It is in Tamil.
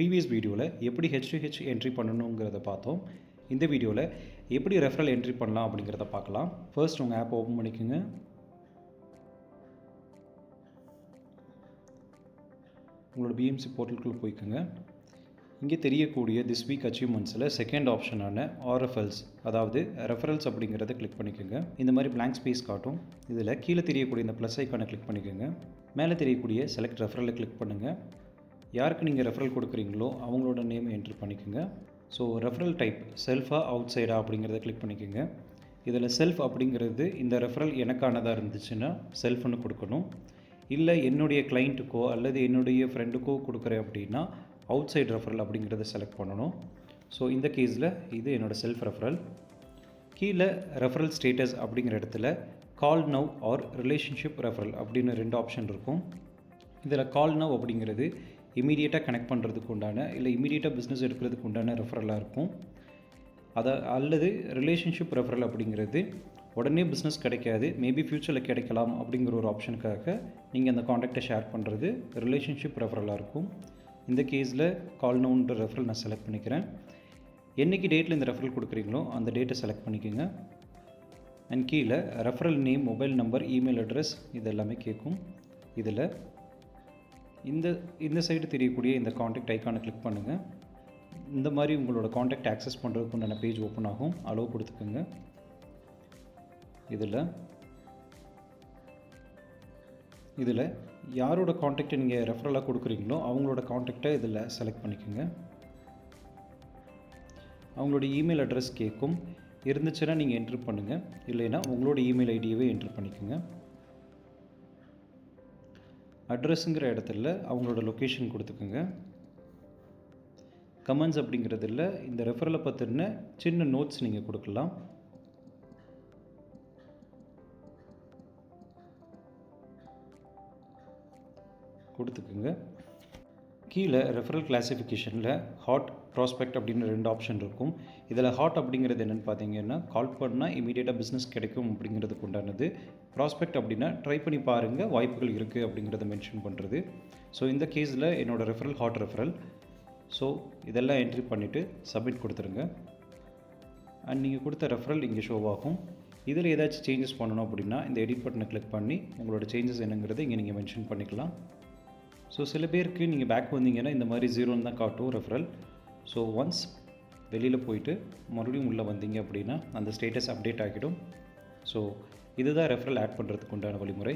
ப்ரீவியஸ் வீடியோவில் எப்படி H2H என்ட்ரி பண்ணணுங்கிறத பார்த்தோம். இந்த வீடியோவில் எப்படி ரெஃபரல் என்ட்ரி பண்ணலாம் அப்படிங்கிறத பார்க்கலாம். ஃபர்ஸ்ட் உங்கள் ஆப் ஓப்பன் பண்ணிக்கோங்க. உங்களோட பிஎம்சி போர்ட்டலுக்குள்ளே போய்க்குங்க. இங்கே தெரியக்கூடிய திஸ் வீக் அச்சீவ்மெண்ட்ஸில் செகண்ட் ஆப்ஷனான ஆர்எஃப்எல்ஸ், அதாவது ரெஃபரல்ஸ் அப்படிங்கிறத கிளிக் பண்ணிக்கோங்க. இந்த மாதிரி blank ஸ்பேஸ் காட்டும். இதில் கீழே தெரியக்கூடிய இந்த ப்ளஸ் ஐக்கானை கிளிக் பண்ணிக்கோங்க. மேலே தெரியக்கூடிய செலக்ட் ரெஃபரலை கிளிக் பண்ணுங்கள். யாருக்கு நீங்கள் ரெஃபரல் கொடுக்குறீங்களோ அவங்களோட நேம் என்ட்ரு பண்ணிக்கோங்க. ஸோ ரெஃபரல் டைப் செல்ஃபாக அவுட் சைடா அப்படிங்கிறத கிளிக் பண்ணிக்கோங்க. இதில் செல்ஃப் அப்படிங்கிறது இந்த ரெஃபரல் எனக்கானதாக இருந்துச்சுன்னா செல்ஃப்னு கொடுக்கணும். இல்லை என்னுடைய கிளைண்ட்டுக்கோ அல்லது என்னுடைய ஃப்ரெண்டுக்கோ கொடுக்குறேன் அப்படின்னா அவுட் சைட் ரெஃபரல் அப்படிங்கிறத செலக்ட் பண்ணணும். ஸோ இந்த கேஸில் இது என்னோடய செல்ஃப் ரெஃபரல். கீழே ரெஃபரல் ஸ்டேட்டஸ் அப்படிங்கிற இடத்துல கால் நவ் ஆர் ரிலேஷன்ஷிப் ரெஃபரல் அப்படின்னு 2 ஆப்ஷன் இருக்கும். இதில் கால் நவ் அப்படிங்கிறது இமீடியட்டாக கனெக்ட் பண்ணுறதுக்கு உண்டான, இல்லை இமீடியட்டாக பிஸ்னஸ் எடுக்கிறதுக்கு உண்டான ரெஃபரலாக இருக்கும். அல்லது ரிலேஷன்ஷிப் ரெஃபரல் அப்படிங்கிறது உடனே பிஸ்னஸ் கிடைக்காது, மேபி ஃப்யூச்சரில் கிடைக்கலாம் அப்படிங்கிற ஒரு ஆப்ஷனுக்காக நீங்கள் அந்த காண்டாக்டை ஷேர் பண்ணுறது ரிலேஷன்ஷிப் ரெஃபரலாக இருக்கும். இந்த கேஸில் கால் நவுன்ற ரெஃபரல் நான் செலக்ட் பண்ணிக்கிறேன். என்றைக்கு டேட்டில் இந்த ரெஃபரல் கொடுக்குறீங்களோ அந்த டேட்டை செலக்ட் பண்ணிக்கோங்க. அண்ட் கீழே referral name, mobile number, email address இது எல்லாமே கேட்கும். இதில் இந்த சைடு தெரியக்கூடிய இந்த காண்டாக்ட் ஐக்கானை கிளிக் பண்ணுங்கள். இந்த மாதிரி உங்களோட காண்டாக்ட் ஆக்சஸ் பண்ணுறதுக்கு உண்டான பேஜ் ஓப்பன் ஆகும். அலோவ் கொடுத்துக்கோங்க. இதில் யாரோட காண்டாக்டை நீங்கள் ரெஃபரலாக கொடுக்குறீங்களோ அவங்களோட காண்டாக்டை இதில் செலக்ட் பண்ணிக்கோங்க. அவங்களோட இமெயில் அட்ரஸ் கேட்கும். இருந்துச்சுன்னா நீங்கள் என்ட்ரு பண்ணுங்கள், இல்லைன்னா உங்களோட இமெயில் ஐடியவே என்ட்ரு பண்ணிக்கோங்க. அட்ரஸுங்கிற இடத்துல அவங்களோட லொக்கேஷன் கொடுத்துக்குங்க. கமெண்ட்ஸ் அப்படிங்கிறதுல இந்த ரெஃபரலை பற்றின சின்ன நோட்ஸ் நீங்கள் கொடுக்கலாம். கொடுத்துக்குங்க. கீழே ரெஃபரல் கிளாஸிஃபிகேஷனில் ஹாட், ப்ராஸ்பெக்ட் அப்படின்னு 2 ஆப்ஷன் இருக்கும். இதில் ஹாட் அப்படிங்கிறது என்னென்னு பார்த்தீங்கன்னா கால் பண்ணால் இமீடியட்டாக பிஸ்னஸ் கிடைக்கும் அப்படிங்கிறதுக்கு உண்டானது. ப்ராஸ்பெக்ட் அப்படின்னா ட்ரை பண்ணி பாருங்கள், வாய்ப்புகள் இருக்குது அப்படிங்கிறத மென்ஷன் பண்ணுறது. ஸோ இந்த கேஸில் என்னோடய ரெஃபரல் ஹாட் ரெஃபரல். ஸோ இதெல்லாம் என்ட்ரி பண்ணிவிட்டு சப்மிட் கொடுத்துருங்க. அண்ட் நீங்கள் கொடுத்த ரெஃபரல் இங்கே ஷோ ஆகும். இதில் ஏதாச்சும் சேஞ்சஸ் பண்ணணும் அப்படின்னா இந்த எடிட் பட்டனை கிளிக் பண்ணி உங்களோட சேஞ்சஸ் என்னங்கிறத இங்கே நீங்கள் மென்ஷன் பண்ணிக்கலாம். ஸோ சில பேருக்கு நீங்கள் பேக் வந்தீங்கன்னா இந்த மாதிரி 0ன்னு தான் காட்டும் ரெஃபரல். ஸோ ஒன்ஸ் வெளியில் போயிட்டு மறுபடியும் உள்ளே வந்தீங்க அப்படின்னா அந்த ஸ்டேட்டஸ் அப்டேட் ஆகிடும். ஸோ இதுதான் ரெஃபரல் ஆட் பண்ணுறதுக்கு உண்டான வழிமுறை.